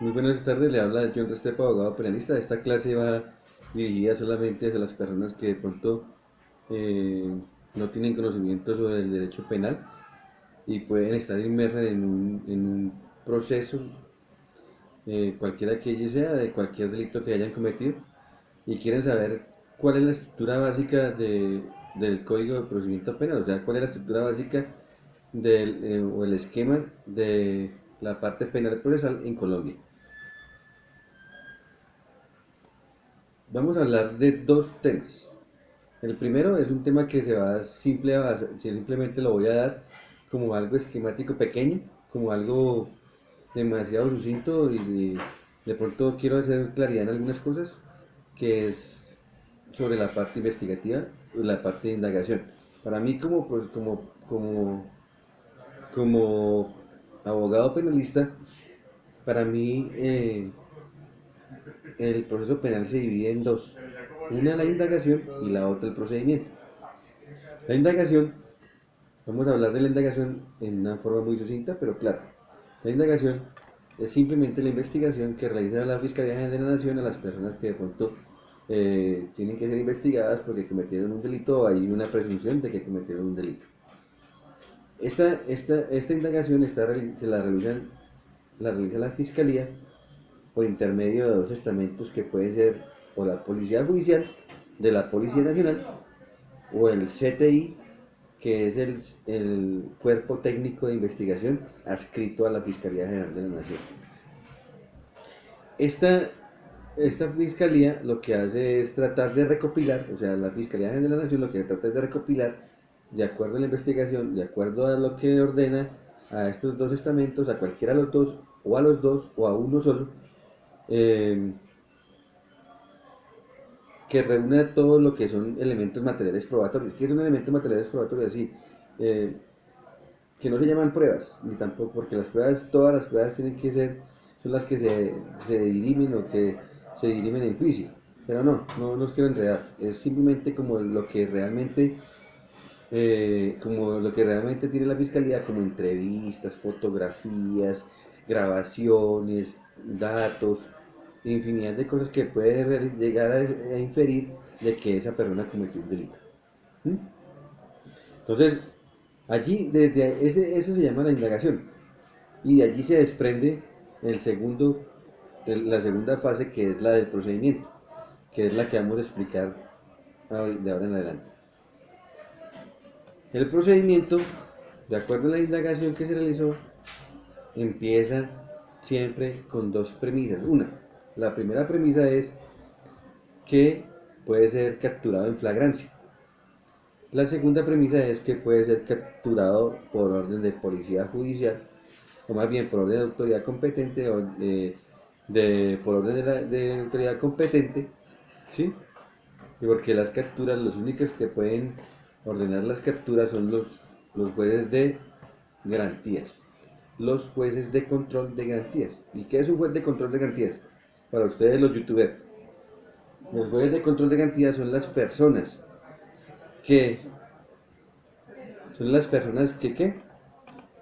Muy buenas tardes, le habla John Restrepo, abogado penalista. Esta clase va dirigida solamente a las personas que de pronto eh, no tienen conocimiento sobre el derecho penal y pueden estar inmersas en un proceso, cualquiera que ello sea, de cualquier delito que hayan cometido y quieren saber cuál es la estructura básica del Código de Procedimiento Penal, o sea, cuál es la estructura básica o el esquema de la parte penal procesal en Colombia. Vamos a hablar de dos temas. El primero es un tema que se va simplemente lo voy a dar como algo esquemático pequeño, como algo demasiado sucinto y de pronto quiero hacer claridad en algunas cosas, que es sobre la parte investigativa y la parte de indagación. Para mí como abogado penalista, para mí el proceso penal se divide en dos. Una la indagación y la otra el procedimiento. La indagación, vamos a hablar de la indagación en una forma muy sucinta, pero clara. La indagación es simplemente la investigación que realiza la Fiscalía General de la Nación a las personas que de pronto tienen que ser investigadas porque cometieron un delito o hay una presunción de que cometieron un delito. Esta indagación la realiza la Fiscalía por intermedio de dos estamentos que pueden ser o la Policía Judicial de la Policía Nacional o el CTI, que es el cuerpo técnico de investigación adscrito a la Fiscalía General de la Nación. Esta, esta fiscalía lo que hace es tratar de recopilar, o sea, la Fiscalía General de la Nación lo que trata es de recopilar, de acuerdo a la investigación, de acuerdo a lo que ordena a estos dos estamentos, a cualquiera de los dos, o a los dos, o a uno solo, eh, que reúna todo lo que son elementos materiales probatorios. ¿Qué son elementos materiales probatorios? Así, eh, que no se llaman pruebas, ni tampoco, porque las pruebas, todas las pruebas tienen que ser, son las que se dirimen o que se dirimen en juicio. Pero no los quiero enredar, es simplemente como lo que realmente tiene la fiscalía, como entrevistas, fotografías, grabaciones, datos, infinidad de cosas que puede llegar a inferir de que esa persona cometió un delito. ¿Mm? Entonces, allí, eso se llama la indagación. Y de allí se desprende la segunda fase, que es la del procedimiento, que es la que vamos a explicar de ahora en adelante. El procedimiento, de acuerdo a la indagación que se realizó, empieza siempre con dos premisas. La primera premisa es que puede ser capturado en flagrancia. La segunda premisa es que puede ser capturado por orden de policía judicial, o más bien por orden de autoridad competente, o por orden de autoridad competente, ¿sí? Y porque las capturas, los únicos que pueden ordenar las capturas son los jueces de garantías, los jueces de control de garantías. ¿Y qué es un juez de control de garantías? Para ustedes los youtubers, los jueces de control de garantías que son las personas que ¿qué?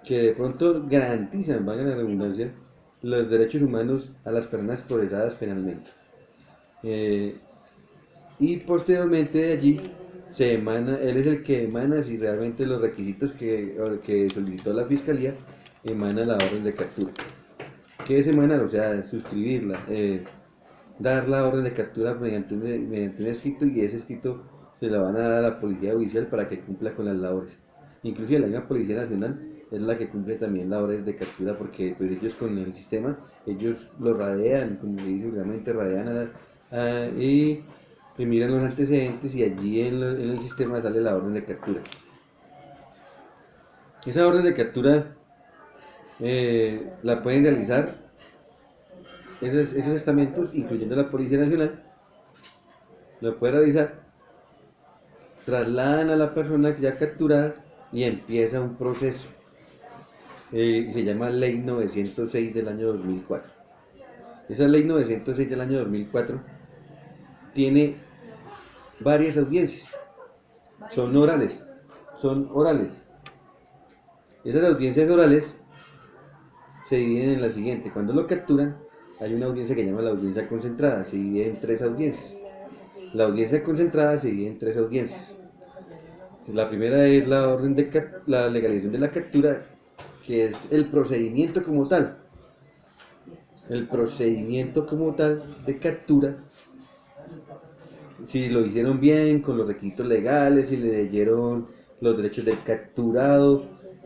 Que de pronto garantizan, valga la redundancia, los derechos humanos a las personas procesadas penalmente. Eh, y posteriormente de allí él es el que emana si realmente los requisitos que solicitó la fiscalía, emana la orden de captura. ¿Qué es emanar? O sea, suscribirla, dar la orden de captura mediante un escrito, y ese escrito se la van a dar a la policía judicial para que cumpla con las labores. Inclusive la misma Policía Nacional es la que cumple también la orden de captura, porque pues ellos con el sistema, ellos lo radean, como se dice vulgarmente, radean y miran los antecedentes, y allí en el sistema sale la orden de captura. Esa orden de captura la pueden realizar esos estamentos, incluyendo la Policía Nacional, lo puede realizar, trasladan a la persona ya capturada y empieza un proceso. Se llama Ley 906 del año 2004. Esa Ley 906 del año 2004 tiene varias audiencias, son orales. Esas audiencias orales se dividen en la siguiente: cuando lo capturan, hay una audiencia que se llama la audiencia concentrada, se divide en 3 audiencias. La audiencia concentrada se divide en 3 audiencias. La primera es la orden de la legalización de la captura, que es el procedimiento como tal. El procedimiento como tal de captura, si lo hicieron bien, con los requisitos legales, si le dieron los derechos del capturado,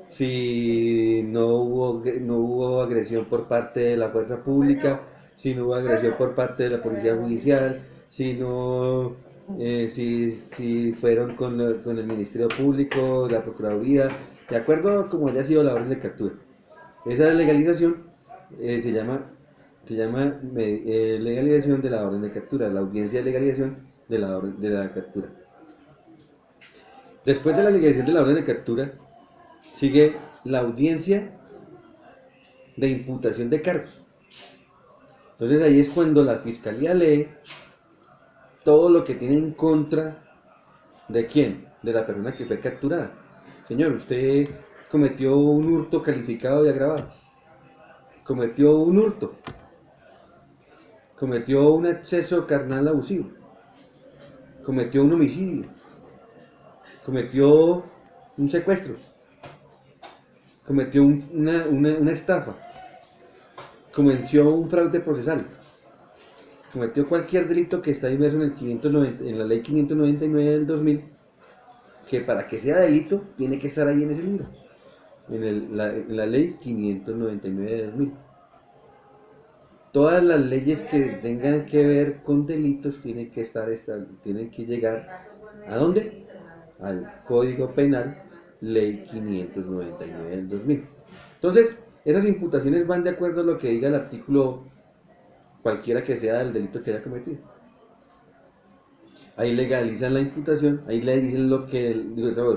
si no hubo agresión por parte de la fuerza pública, si no hubo agresión por parte de la policía judicial, si fueron con el Ministerio Público, la Procuraduría, de acuerdo a como haya sido la orden de captura. Esa legalización se llama legalización de la orden de captura, la audiencia de legalización de la captura. Después de la legalización de la orden de captura, sigue la audiencia de imputación de cargos. Entonces ahí es cuando la fiscalía lee todo lo que tiene en contra de quién, de la persona que fue capturada. Señor, usted cometió un hurto calificado y agravado, cometió un hurto, cometió un exceso carnal abusivo, cometió un homicidio, cometió un secuestro, cometió una estafa, cometió un fraude procesal, cometió cualquier delito que está inmerso en la ley 599 del 2000, que para que sea delito tiene que estar ahí en ese libro, en la ley 599 del 2000. Todas las leyes que tengan que ver con delitos tienen que llegar ¿a dónde? Al Código Penal, ley 599 del 2000. Entonces, esas imputaciones van de acuerdo a lo que diga el artículo cualquiera que sea del delito que haya cometido. Ahí legalizan la imputación, ahí le dicen lo que,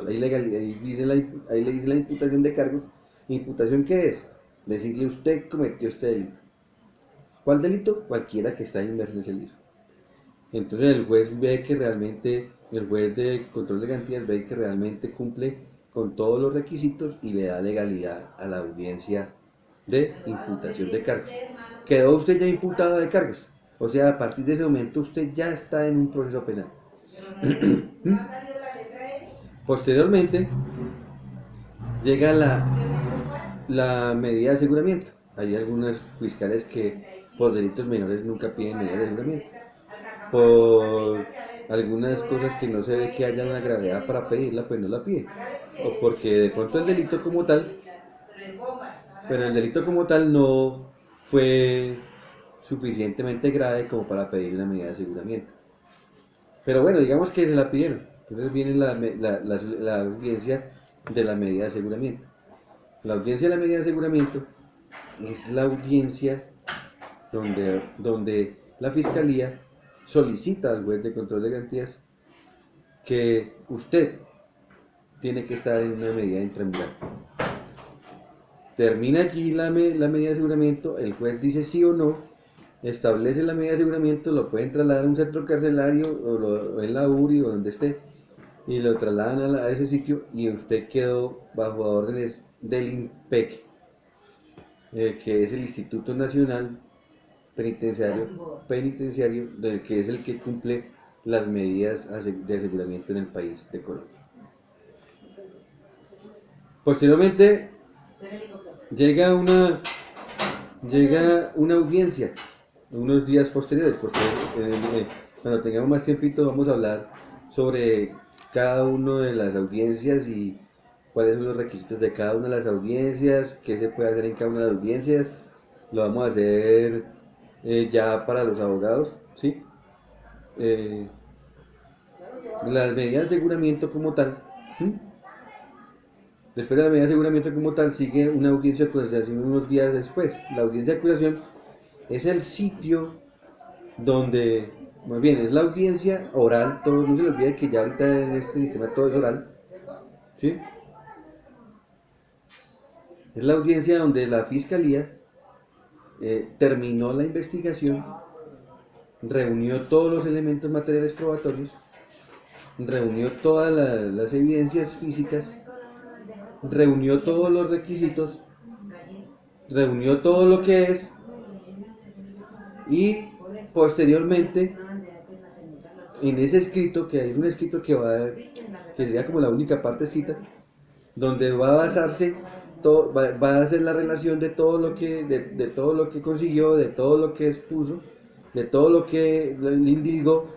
ahí le dicen la imputación de cargos. ¿Imputación qué es? Decirle usted cometió este delito. ¿Cuál delito? Cualquiera que está inmerso en ese delito. Entonces el juez ve que realmente, el juez de control de garantías ve que realmente cumple con todos los requisitos y le da legalidad a la audiencia de imputación de cargos. Quedó usted ya imputado de cargos, o sea, a partir de ese momento usted ya está en un proceso penal. Posteriormente llega la medida de aseguramiento. Hay algunos fiscales que por delitos menores nunca piden medida de aseguramiento, por algunas cosas que no se ve que haya una gravedad para pedirla, pues no la pide, o porque de pronto el delito como tal, pero el delito como tal no fue suficientemente grave como para pedir una medida de aseguramiento. Pero bueno, digamos que se la pidieron, entonces viene la audiencia de la medida de aseguramiento. La audiencia de la medida de aseguramiento es la audiencia donde la fiscalía solicita al juez de control de garantías que usted tiene que estar en una medida intramural. Termina allí la medida de aseguramiento, el juez dice sí o no, establece la medida de aseguramiento, lo pueden trasladar a un centro carcelario o en la URI o donde esté, y lo trasladan a ese sitio y usted quedó bajo órdenes del INPEC, que es el Instituto Nacional Penitenciario, que es el que cumple las medidas de aseguramiento en el país de Colombia. Posteriormente llega una audiencia unos días posteriores, porque cuando tengamos más tiempito vamos a hablar sobre cada una de las audiencias y cuáles son los requisitos de cada una de las audiencias, qué se puede hacer en cada una de las audiencias. Lo vamos a hacer ya para los abogados, ¿sí? Las medidas de aseguramiento como tal, después de la medida de aseguramiento como tal sigue una audiencia de acusación unos días después. La audiencia de acusación es el sitio donde, más bien, es la audiencia oral, todo, no se le olvide que ya ahorita en este sistema todo es oral, ¿sí? Es la audiencia donde la fiscalía terminó la investigación, reunió todos los elementos materiales probatorios, reunió todas las evidencias físicas, reunió todos los requisitos, reunió todo lo que es Y posteriormente, en ese escrito, que hay un escrito que sería como la única parte escrita, donde va a basarse, va a hacer la relación de todo lo que, de todo lo que consiguió, de todo lo que expuso, de todo lo que le indilgó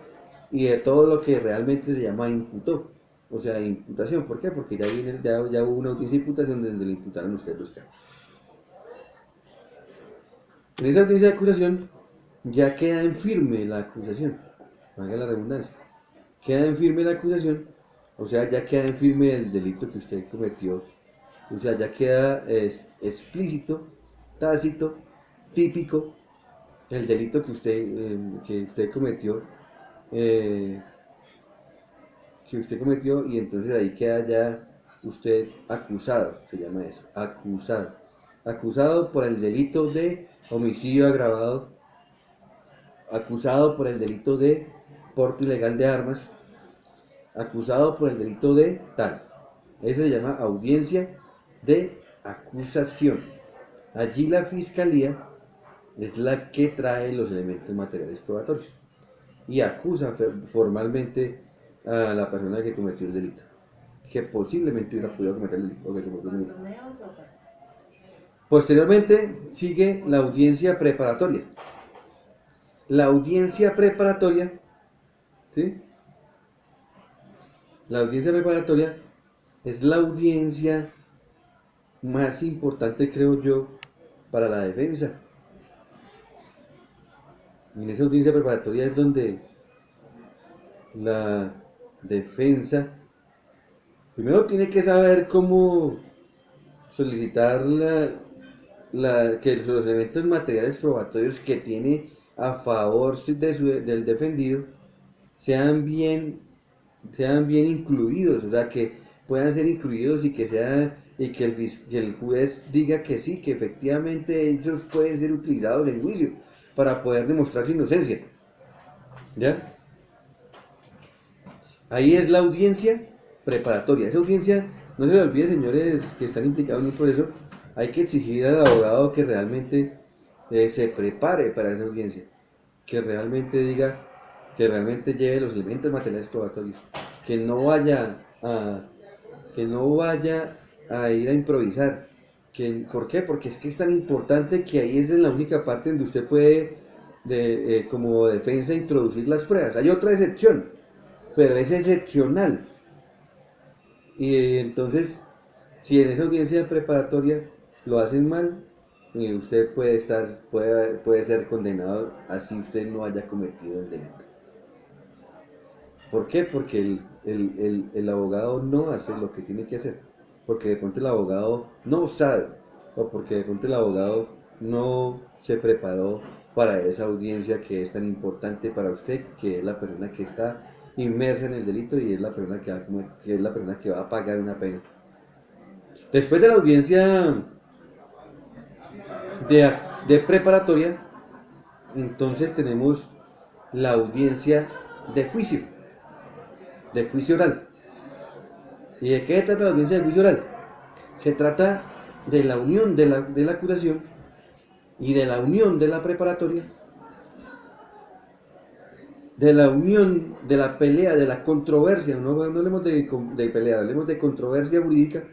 y de todo lo que realmente se llama imputó. O sea, imputación. ¿Por qué? Porque ya hubo una audiencia de imputación donde le imputaron a usted los cargos. En esa audiencia de acusación ya queda en firme la acusación, valga la redundancia. Queda en firme la acusación, o sea, ya queda en firme el delito que usted cometió. O sea, ya queda explícito, tácito, típico el delito que usted cometió, eh, y entonces ahí queda ya usted acusado, se llama eso, acusado. Acusado por el delito de homicidio agravado, acusado por el delito de porte ilegal de armas, acusado por el delito de tal. Eso se llama audiencia de acusación. Allí la fiscalía es la que trae los elementos materiales probatorios y acusa formalmente a la persona que cometió el delito, que posiblemente hubiera podido cometer el delito o que cometió el delito. Posteriormente sigue la audiencia preparatoria. La audiencia preparatoria, ¿sí? La audiencia preparatoria es la audiencia más importante, creo yo, para la defensa. Y en esa audiencia preparatoria es donde la defensa primero tiene que saber cómo solicitar que los elementos materiales probatorios que tiene a favor del defendido sean bien incluidos, o sea, que puedan ser incluidos y que el juez diga que sí, que efectivamente ellos pueden ser utilizados en juicio para poder demostrar su inocencia. ¿Ya? Ahí es la audiencia preparatoria. Esa audiencia, no se le olvide, señores que están implicados en un proceso, hay que exigir al abogado que realmente se prepare para esa audiencia, que realmente diga, que realmente lleve los elementos materiales probatorios, que no vaya a ir a improvisar. ¿Por qué? Porque es que es tan importante que ahí es la única parte donde usted puede, como defensa, introducir las pruebas. Hay otra excepción, pero es excepcional. Y entonces, si en esa audiencia preparatoria lo hacen mal, usted puede ser condenado así usted no haya cometido el delito. ¿Por qué? Porque el abogado no hace lo que tiene que hacer. Porque de pronto el abogado no sabe, o porque de pronto el abogado no se preparó para esa audiencia que es tan importante para usted, que es la persona que está inmersa en el delito y es la persona que va a pagar una pena. Después de la audiencia de preparatoria, entonces tenemos la audiencia de juicio oral. ¿Y de qué trata la audiencia de juicio oral? Se trata de la unión de la acusación y de la unión de la preparatoria, de la unión de la pelea, de la controversia, no hablemos de pelea, hablemos de controversia jurídica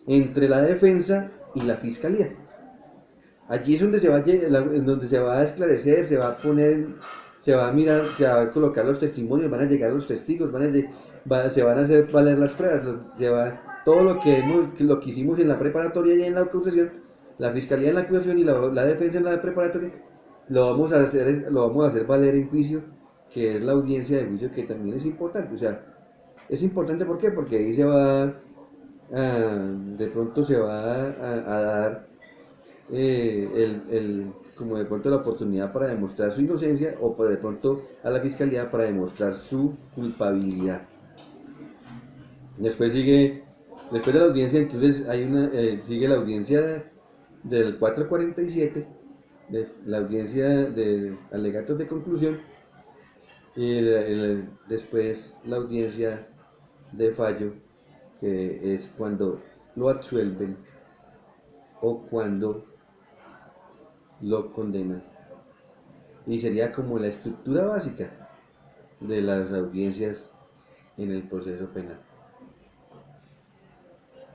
entre la defensa y la fiscalía. Allí es donde se va a esclarecer, se va a mirar, se va a colocar los testimonios, van a llegar los testigos, se van a hacer valer las pruebas, todo lo que hicimos en la preparatoria y en la acusación, la fiscalía en la acusación y la defensa en la preparatoria, lo vamos a hacer valer en juicio, que es la audiencia de juicio, que también es importante. O sea, es importante, ¿por qué? Porque ahí de pronto se va a dar como de pronto la oportunidad para demostrar su inocencia, o de pronto a la fiscalía para demostrar su culpabilidad. Después de la audiencia, entonces sigue la audiencia del 447, la audiencia de alegatos de conclusión, y después la audiencia de fallo, que es cuando lo absuelven o cuando lo condenan y sería como la estructura básica de las audiencias en el proceso penal.